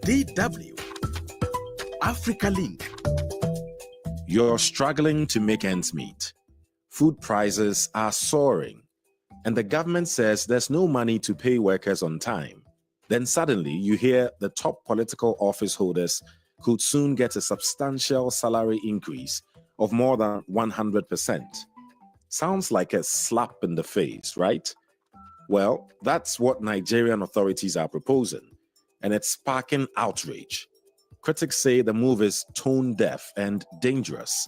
DW Africa Link. You're struggling to make ends meet. Food prices are soaring, and the government says there's no money to pay workers on time. Then suddenly you hear the top political office holders could soon get a substantial salary increase of more than 100%. Sounds like a slap in the face, right? Well, that's what Nigerian authorities are proposing, and it's sparking outrage. Critics say the move is tone-deaf and dangerous.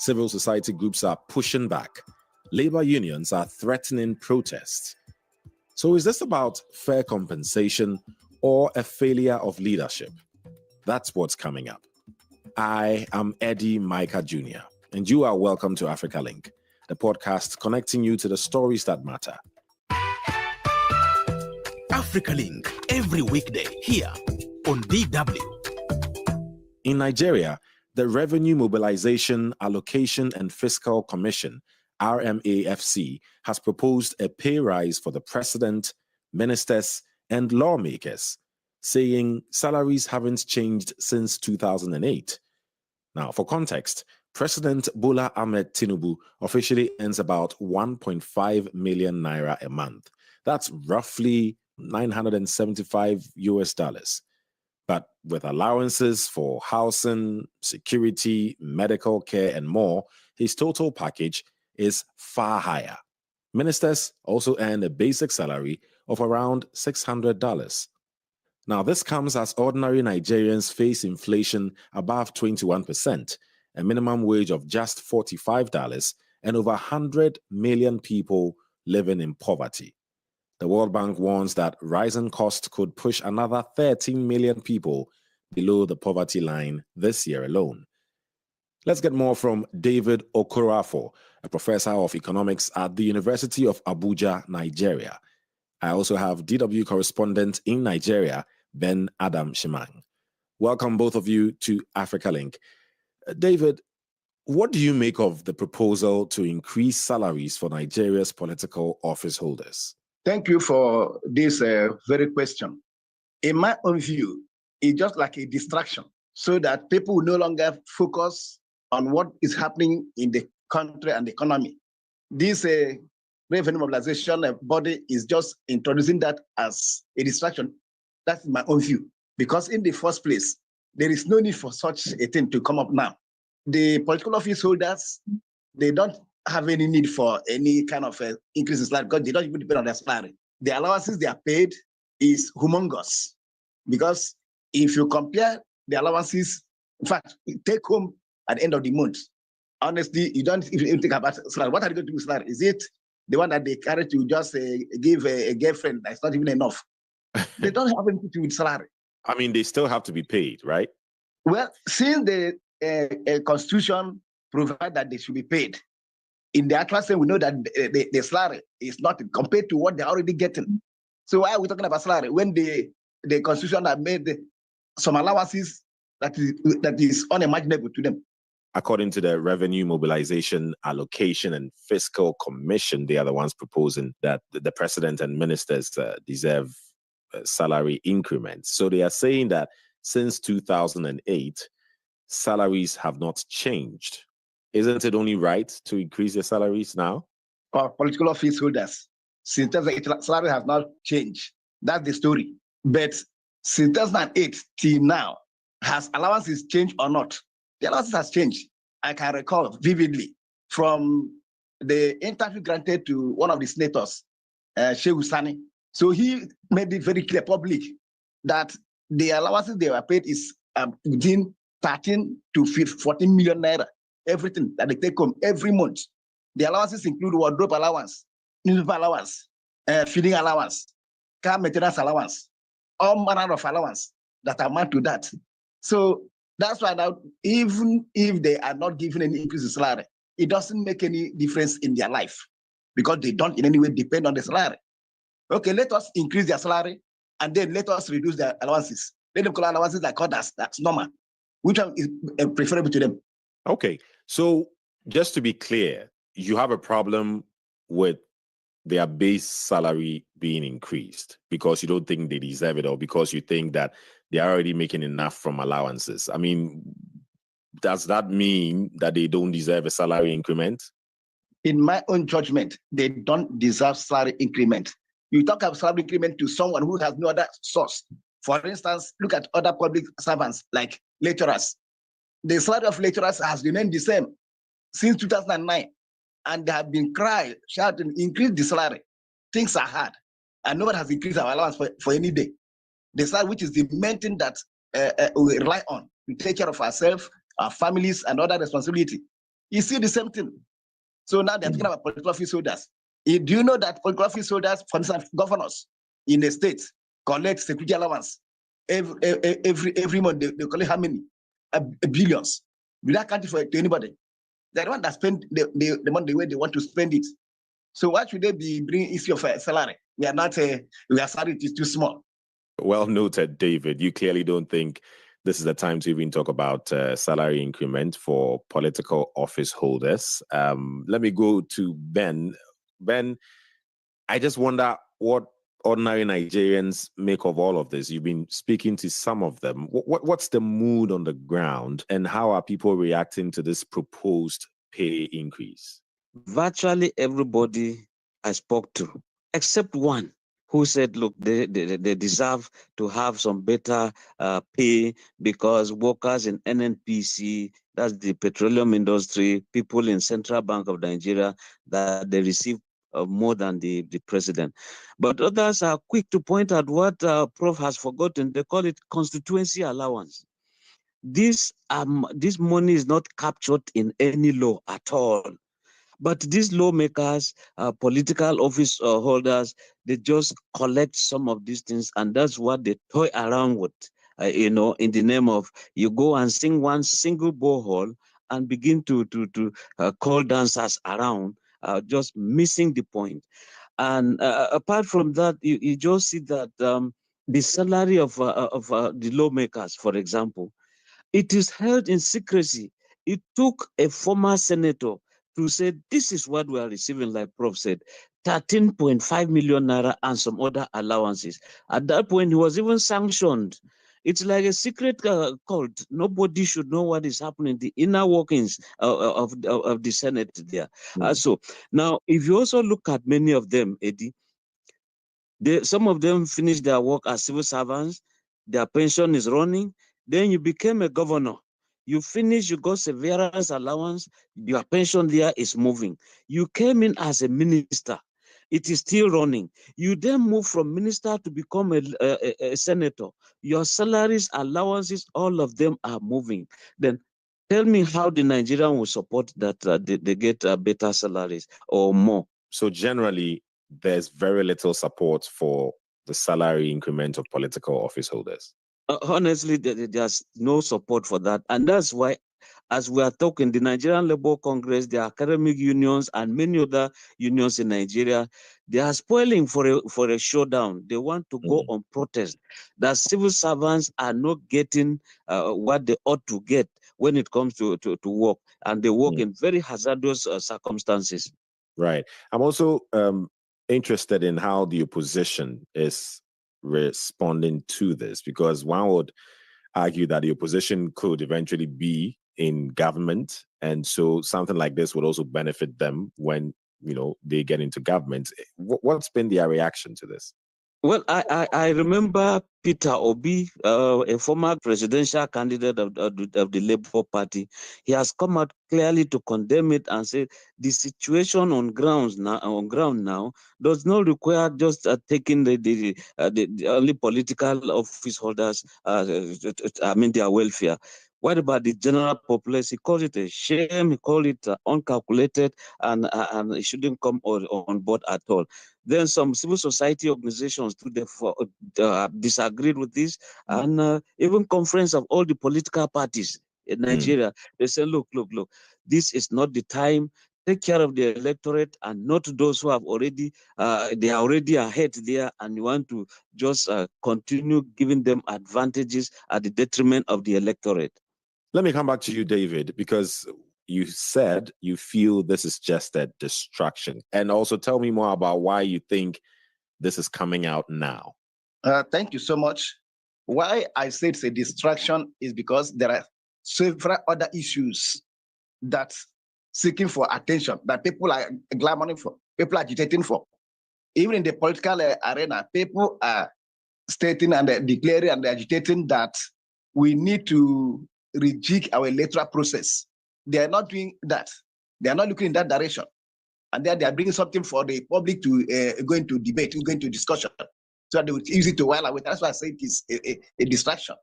Civil society groups are pushing back. Labor unions are threatening protests. So is this about fair compensation or a failure of leadership? That's what's coming up. I am Eddie Micah Jr., and you are welcome to Africa Link, the podcast connecting you to the stories that matter. Africa Link, every weekday here on DW. In Nigeria, the Revenue Mobilization, Allocation and Fiscal Commission, RMAFC, has proposed a pay rise for the president, ministers, and lawmakers, saying salaries haven't changed since 2008. Now, for context, President Bola Ahmed Tinubu officially earns about 1.5 million naira a month. That's roughly $975. But with allowances for housing, security, medical care, and more, his total package is far higher. Ministers also earn a basic salary of around $600. Now, this comes as ordinary Nigerians face inflation above 21%, a minimum wage of just $45, and over 100 million people living in poverty. The World Bank warns that rising costs could push another 13 million people below the poverty line this year alone. Let's get more from David Okorafor, a professor of economics at the University of Abuja, Nigeria. I also have DW correspondent in Nigeria, Ben Adam Shimang. Welcome both of you to Africa Link. David, what do you make of the proposal to increase salaries for Nigeria's political office holders? Thank you for this very question. In my own view, it's just like a distraction so that people will no longer focus on what is happening in the country and the economy. This revenue mobilization body is just introducing that as a distraction. That's my own view. Because in the first place, there is no need for such a thing to come up now. The political office holders, they don't have any need for any kind of increase in salary because they don't even depend on their salary. The allowances they are paid is humongous because if you compare the allowances, in fact, take home at the end of the month, honestly, you don't even think about salary. What are you going to do with salary? Is it the one that they carry to just give a girlfriend that's not even enough? They don't have anything to do with salary. I mean, they still have to be paid, right? Well, since the Constitution provides that they should be paid, in the actual sense, we know that the salary is not compared to what they're already getting. So why are we talking about salary when the Constitution has made some allowances that is unimaginable to them? According to the Revenue Mobilization, Allocation and Fiscal Commission, they are the ones proposing that the president and ministers deserve salary increments. So they are saying that since 2008, salaries have not changed. Isn't it only right to increase their salaries now? For political office holders, since salary has not changed. That's the story. But since 2008 till now, has allowances changed or not? The allowances has changed. I can recall vividly from the interview granted to one of the senators, Shehu Sani. So he made it very clear public that the allowances they were paid is within 13 to 14 million naira. Everything that they take home every month. The allowances include wardrobe allowance, newspaper allowance, feeding allowance, car maintenance allowance, all manner of allowance that amount to that. So that's why now, even if they are not given any increase in salary, it doesn't make any difference in their life because they don't in any way depend on the salary. Okay, let us increase their salary and then let us reduce their allowances. Let them call allowances like others. That's normal. Which one is preferable to them? Okay, so just to be clear, you have a problem with their base salary being increased because you don't think they deserve it or because you think that they are already making enough from allowances. I mean, does that mean that they don't deserve a salary increment? In my own judgment, they don't deserve salary increment. You talk about salary increment to someone who has no other source. For instance, look at other public servants like lecturers. The salary of lecturers has remained the same since 2009, and they have been crying, shouting, increase the salary. Things are hard, and nobody has increased our allowance for any day. The salary, which is the main thing that we rely on to take care of ourselves, our families, and other responsibility. You see the same thing. So now they're talking about political office holders. Do you know that political office holders, for instance, governors in a state collect security allowance every month? They collect how many? Billions. Without accounting for it to anybody. They're the one that spend the money the way they want to spend it. So why should they be bringing issue of salary? We are not. We are salary is too small. Well noted, David. You clearly don't think this is the time to even talk about salary increment for political office holders. Let me go to Ben. Ben, I just wonder what ordinary Nigerians make of all of this. You've been speaking to some of them. What's the mood on the ground, and how are people reacting to this proposed pay increase? Virtually everybody I spoke to, except one, who said, look, they deserve to have some better pay, because workers in NNPC, that's the petroleum industry, people in Central Bank of Nigeria, that they receive more than the president. But others are quick to point out what Prof has forgotten. They call it constituency allowance. This money is not captured in any law at all. But these lawmakers, political office holders, they just collect some of these things, and that's what they toy around with, in the name of, you go and sing one single borehole and begin to call dancers around, just missing the point. And apart from that, you just see that the salary of the lawmakers, for example, it is held in secrecy. It took a former senator to say, this is what we are receiving, like Prof said, 13.5 million naira and some other allowances. At that point, he was even sanctioned. It's like a secret cult. Nobody should know what is happening, the inner workings of the Senate there. So now, if you also look at many of them, Eddie, some of them finished their work as civil servants, their pension is running, then you became a governor. You finish, you got severance allowance, your pension there is moving. You came in as a minister, it is still running. You then move from minister to become a senator. Your salaries, allowances, all of them are moving. Then tell me how the Nigerian will support that they get better salaries or more. So generally, there's very little support for the salary increment of political office holders. Honestly, there's no support for that. And that's why, as we are talking, the Nigerian Labour Congress, the academic unions, and many other unions in Nigeria, they are spoiling for a showdown. They want to go on protest, that civil servants are not getting what they ought to get when it comes to work. And they work in very hazardous circumstances. Right. I'm also interested in how the opposition is responding to this, because one would argue that the opposition could eventually be in government, and so something like this would also benefit them when they get into government. What's been their reaction to this? Well, I remember Peter Obi, a former presidential candidate of the Labour Party. He has come out clearly to condemn it and say the situation on ground now does not require just taking the only political office holders. Their welfare. What about the general populace? He called it a shame. He called it uncalculated, and it shouldn't come on board at all. Then some civil society organizations disagreed with this, and even conference of all the political parties in Nigeria, they said, look, this is not the time. Take care of the electorate and not those who have already, they are already ahead there, and you want to just continue giving them advantages at the detriment of the electorate. Let me come back to you, David, because you said you feel this is just a distraction. And also tell me more about why you think this is coming out now. Thank you so much. Why I say it's a distraction is because there are several other issues that seeking for attention, that people are clamoring for, people are agitating for. Even in the political arena, people are stating and declaring and agitating that we need to rejig our electoral process. They are not doing that. They are not looking in that direction. And then they are bringing something for the public to go into debate, to go into discussion, so that they would use it to while away. That's why I say it is a distraction.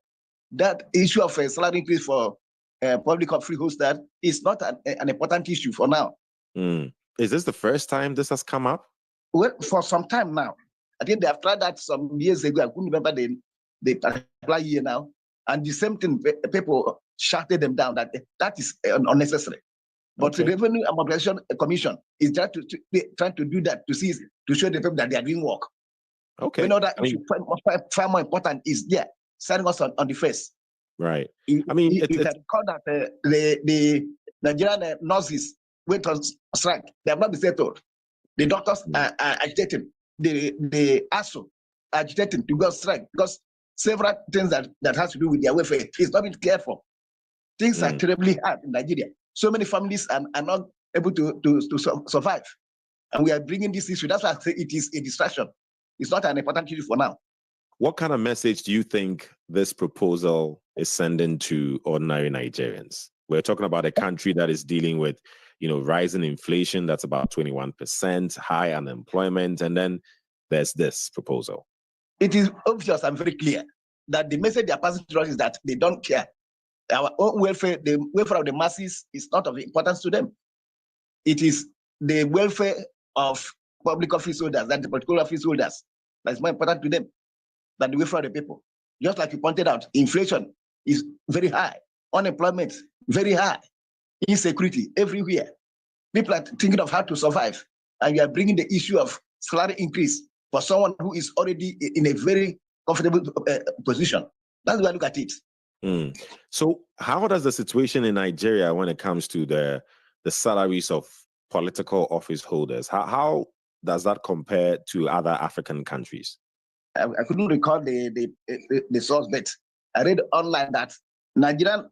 That issue of a salary increase for public or free holders is not an important issue for now. Is this the first time this has come up? Well, for some time now. I think they have tried that some years ago. I couldn't remember the particular year now. And the same thing, people shouted them down that is unnecessary. But the Revenue and Mobilization Commission is trying to do that to show the people that they are doing work. Okay. We know that issue far more important is there, standing us on the face. Right. I mean, it's called that the Nigerian nurses went on strike. They have not been settled. The doctors are agitating. The ASO are agitating to go on strike because several things that has to do with their welfare is not being cared for. Things are terribly hard in Nigeria. So many families are not able to survive. And we are bringing this issue. That's why I say it is a distraction. It's not an important issue for now. What kind of message do you think this proposal is sending to ordinary Nigerians? We're talking about a country that is dealing with, rising inflation that's about 21%, high unemployment, and then there's this proposal. It is obvious and very clear that the message they are passing to us is that they don't care. Our own welfare, the welfare of the masses is not of importance to them. It is the welfare of public office holders, that the political office holders, that is more important to them than the welfare of the people. Just like you pointed out, inflation is very high, unemployment very high, insecurity everywhere. People are thinking of how to survive, and you are bringing the issue of salary increase for someone who is already in a very comfortable position. That's the way I look at it. So how does the situation in Nigeria when it comes to the salaries of political office holders, how does that compare to other African countries? I couldn't recall the source, but I read online that Nigerian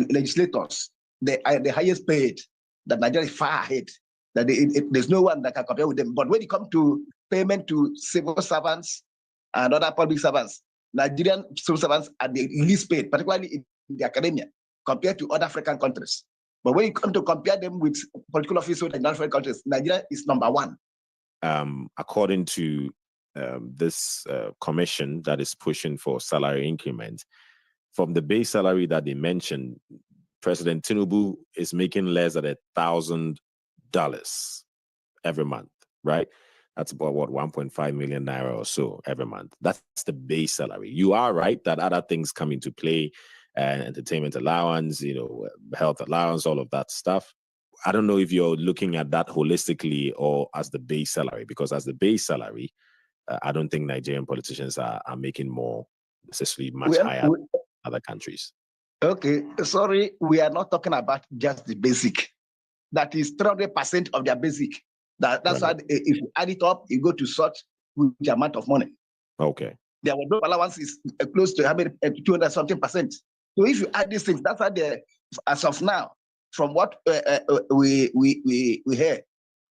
legislators, they are the highest paid, that Nigeria is far ahead, that there's no one that can compare with them. But when it comes to payment to civil servants and other public servants, Nigerian civil servants are the least paid, particularly in the academia, compared to other African countries. But when you come to compare them with political officers in African countries, Nigeria is number one. According to this commission that is pushing for salary increment, from the base salary that they mentioned, President Tinubu is making less than $1,000 every month, right? That's about 1.5 million naira or so every month. That's the base salary. You are right that other things come into play, entertainment allowance, health allowance, all of that stuff. I don't know if you're looking at that holistically or as the base salary, because as the base salary, I don't think Nigerian politicians are making more, necessarily much higher than other countries. Okay, sorry, we are not talking about just the basic. That is 300% of their basic. That's right. Why if you add it up, you go to such huge amount of money. Okay. Their wardrobe allowance is close to 200 something percent. So if you add these things, that's why as of now, from what we hear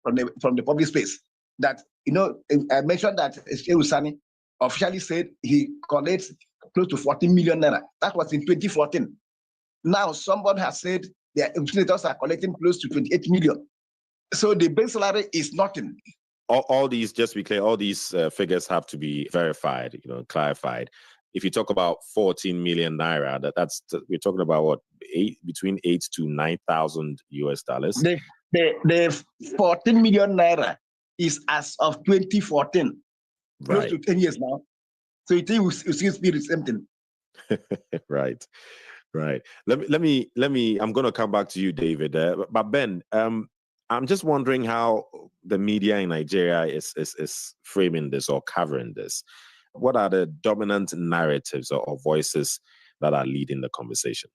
from the public space, that I mentioned that Shehu Sani officially said he collects close to 14 million naira. That was in 2014. Now somebody has said their legislators are collecting close to 28 million. So the base salary is nothing. All these, just to be clear, all these figures have to be verified, clarified. If you talk about 14 million naira, we're talking about what, between 8 to 9,000 US dollars. The 14 million naira is as of 2014, close to 10 years now. So it will still be the same thing. Right. Let me. I'm going to come back to you, David. But Ben, I'm just wondering how the media in Nigeria is framing this or covering this. What are the dominant narratives or voices that are leading the conversation?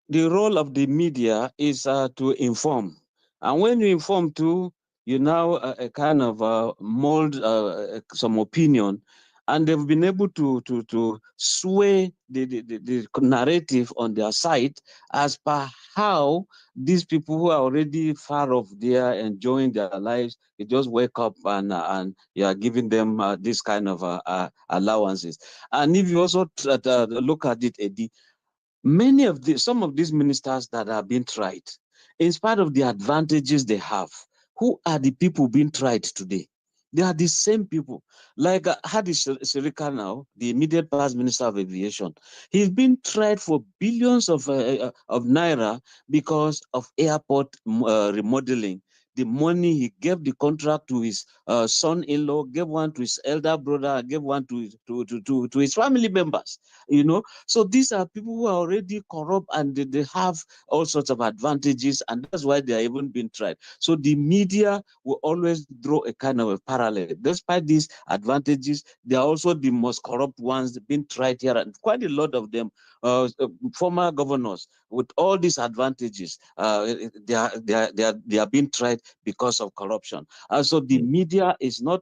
The role of the media is to inform. And when you inform too, you now kind of mold some opinion and they've been able to sway the narrative on their side as per how these people who are already far off there enjoying their lives, you just wake up and you are giving them this kind of allowances. And if you also look at it, Eddie, some of these ministers that are being tried, in spite of the advantages they have, who are the people being tried today? They are the same people. Like Hadi Sirika now, the immediate past minister of aviation, he's been tried for billions of naira because of airport remodeling. The money he gave the contract to his son-in-law, gave one to his elder brother, gave one to his family members. So these are people who are already corrupt and they have all sorts of advantages, and that's why they are even being tried. So the media will always draw a kind of a parallel. Despite these advantages, they are also the most corrupt ones being tried here, and quite a lot of them, former governors with all these advantages, they are being tried because of corruption. So the media is not,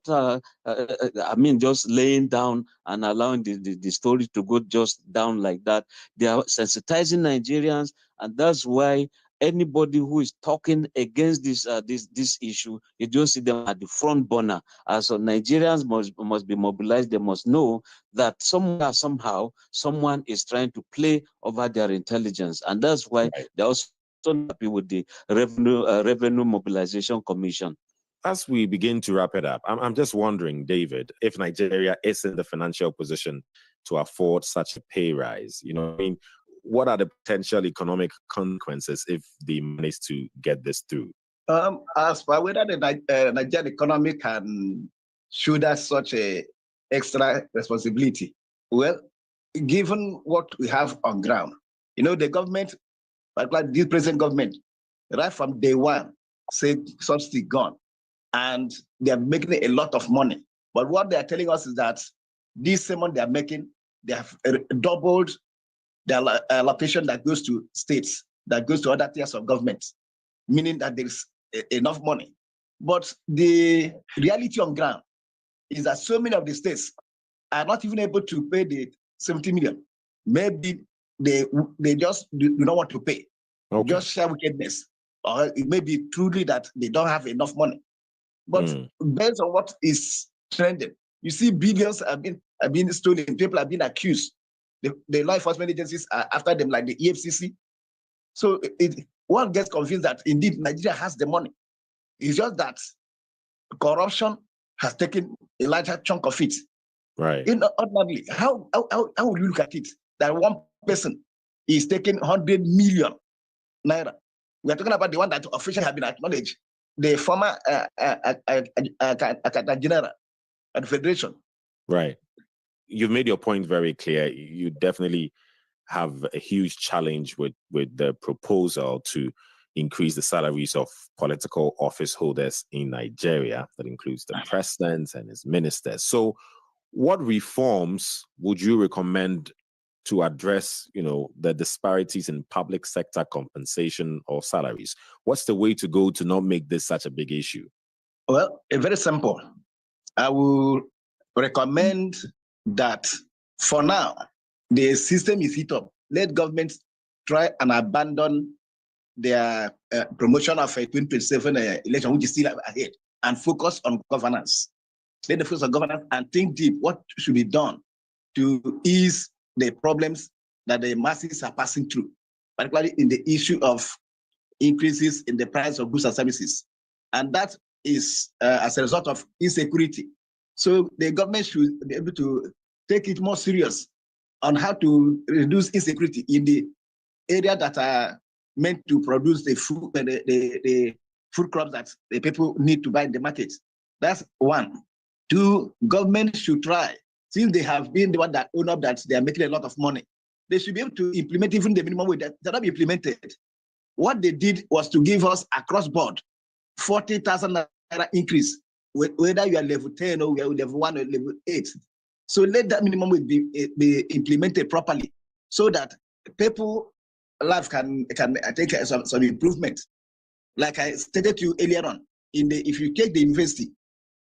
just laying down and allowing the story to go just down like that. They are sensitizing Nigerians, and that's why anybody who is talking against this issue, you just see them at the front burner. So Nigerians must be mobilized. They must know that somewhere, somehow, someone is trying to play over their intelligence, and that's why they're also happy with the Revenue Mobilization Commission. As we begin to wrap it up, I'm just wondering, David, if Nigeria is in the financial position to afford such a pay rise, what are the potential economic consequences if they manage to get this through? As for whether the Nigerian economy can shoulder such a extra responsibility, well, given what we have on ground, the government, particularly this present government, right from day one, said subsidy gone, and they're making a lot of money. But what they're telling us is that this same money they're making, they have doubled the allocation that goes to states, that goes to other tiers of government, meaning that there's enough money. But the reality on ground is that so many of the states are not even able to pay the 70 million. Maybe they just do not want to pay, just share wickedness, or it may be truly that they don't have enough money. But based on what is trending, you see billions have been stolen, people have been accused. The law enforcement agencies are after them, like the EFCC. So one gets confused that indeed Nigeria has the money. It's just that corruption has taken a larger chunk of it. Right. Ordinarily, how would you look at it that one person is taking 100 million naira? We are talking about the one that officially have been acknowledged, the former General at the Federation. Right. You've made your point very clear. You definitely have a huge challenge with the proposal to increase the salaries of political office holders in Nigeria. That includes the president and his ministers. So what reforms would you recommend to address, the disparities in public sector compensation or salaries? What's the way to go to not make this such a big issue? Well, very simple. I will recommend that for now, the system is hit up. Let governments try and abandon their promotion of a 2027 election, which is still ahead, and focus on governance. Let them focus on governance and think deep what should be done to ease the problems that the masses are passing through, particularly in the issue of increases in the price of goods and services. And that is as a result of insecurity. So the government should be able to take it more serious on how to reduce insecurity in the area that are meant to produce the food crops that the people need to buy in the market. That's one. Two, government should try, since they have been the one that own up that they are making a lot of money, they should be able to implement even the minimum wage that not be implemented. What they did was to give us across board 40,000 naira increase, whether you are level 10 or you are level 1 or level 8. So let that minimum wage be implemented properly so that people life can take some improvement. Like I stated to you earlier on, if you take the university,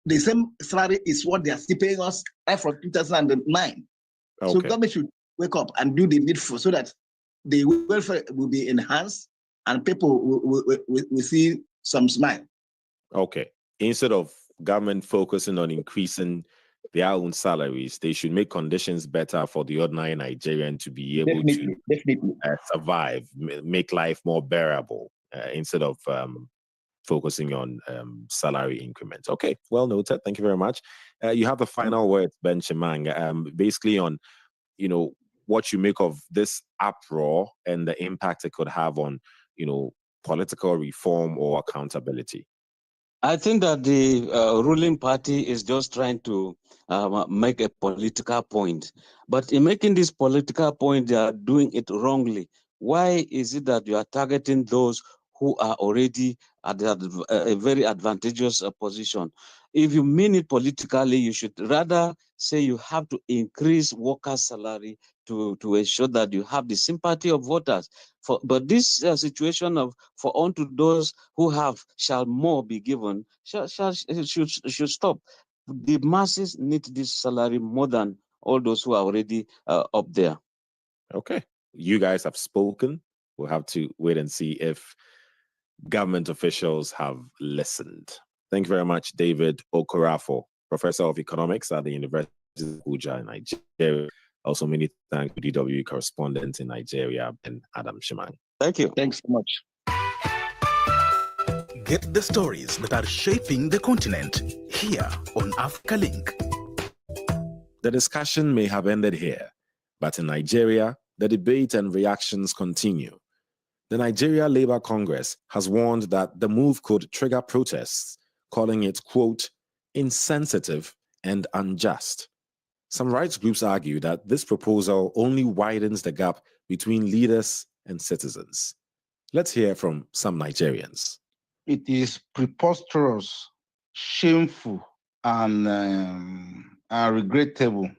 the same salary is what they are still paying us right from 2009. Okay. So government should wake up and do the needful so that the welfare will be enhanced and people will see some smile. Okay. Instead of government focusing on increasing their own salaries, they should make conditions better for the ordinary Nigerian to be able to survive, make life more bearable, instead of focusing on salary increments. Okay, well noted. Thank you very much. You have the final word, Ben Chimang, basically on, what you make of this uproar and the impact it could have on, political reform or accountability. I think that the ruling party is just trying to make a political point. But in making this political point, they are doing it wrongly. Why is it that you are targeting those who are already at a very advantageous position? If you mean it politically, you should rather say you have to increase workers' salary to ensure that you have the sympathy of voters. But this situation of for unto those who have shall more be given should stop. The masses need this salary more than all those who are already up there. Okay, you guys have spoken. We'll have to wait and see if government officials have listened. Thank you very much, David Okorafo, Professor of Economics at the University of Abuja in Nigeria. Also, many thanks to DW correspondent in Nigeria, Ben Adam Chimang. Thank you. Thanks so much. Get the stories that are shaping the continent here on Africa Link. The discussion may have ended here, but in Nigeria, the debate and reactions continue. The Nigeria Labour Congress has warned that the move could trigger protests, calling it, quote, insensitive and unjust. Some rights groups argue that this proposal only widens the gap between leaders and citizens. Let's hear from some Nigerians. It is preposterous, shameful, and regrettable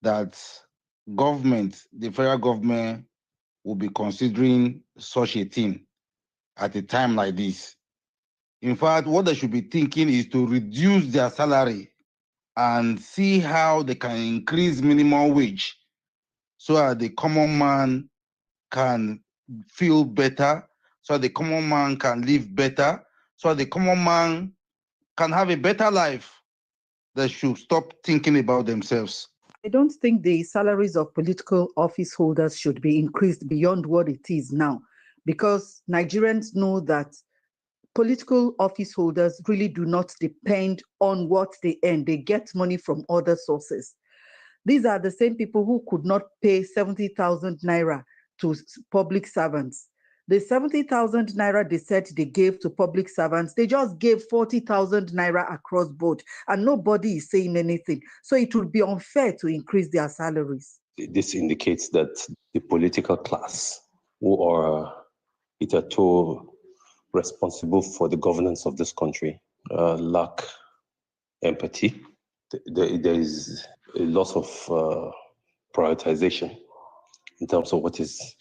that the federal government, will be considering such a thing at a time like this. In fact, what they should be thinking is to reduce their salary and see how they can increase minimum wage so that the common man can feel better, so that the common man can live better, so that the common man can have a better life. They should stop thinking about themselves. I don't think the salaries of political office holders should be increased beyond what it is now, because Nigerians know that political office holders really do not depend on what they earn. They get money from other sources. These are the same people who could not pay 70,000 naira to public servants. The 70,000 naira they said they gave to public servants, they just gave 40,000 naira across board, and nobody is saying anything. So it would be unfair to increase their salaries. This indicates that the political class, who are hitherto responsible for the governance of this country, lack empathy. There is a loss of prioritization in terms of what is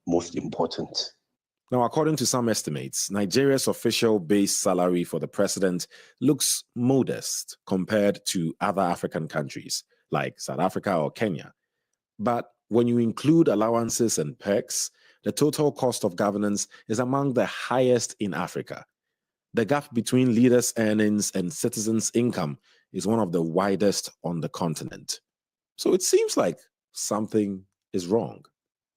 most important. Now, according to some estimates, Nigeria's official base salary for the president looks modest compared to other African countries like South Africa or Kenya. But when you include allowances and perks, the total cost of governance is among the highest in Africa. The gap between leaders' earnings and citizens' income is one of the widest on the continent. So it seems like something is wrong.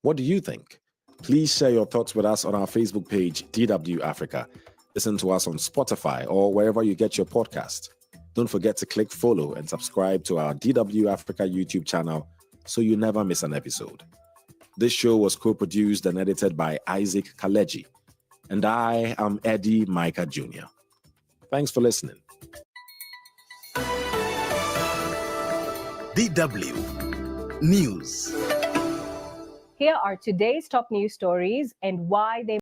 What do you think? Please share your thoughts with us on our Facebook page, DW Africa. Listen to us on Spotify or wherever you get your podcast. Don't forget to click follow and subscribe to our DW Africa YouTube channel so you never miss an episode. This show was co-produced and edited by Isaac Kaleji, and I am Eddie Micah Jr. Thanks for listening. DW News. Here are today's top news stories and why they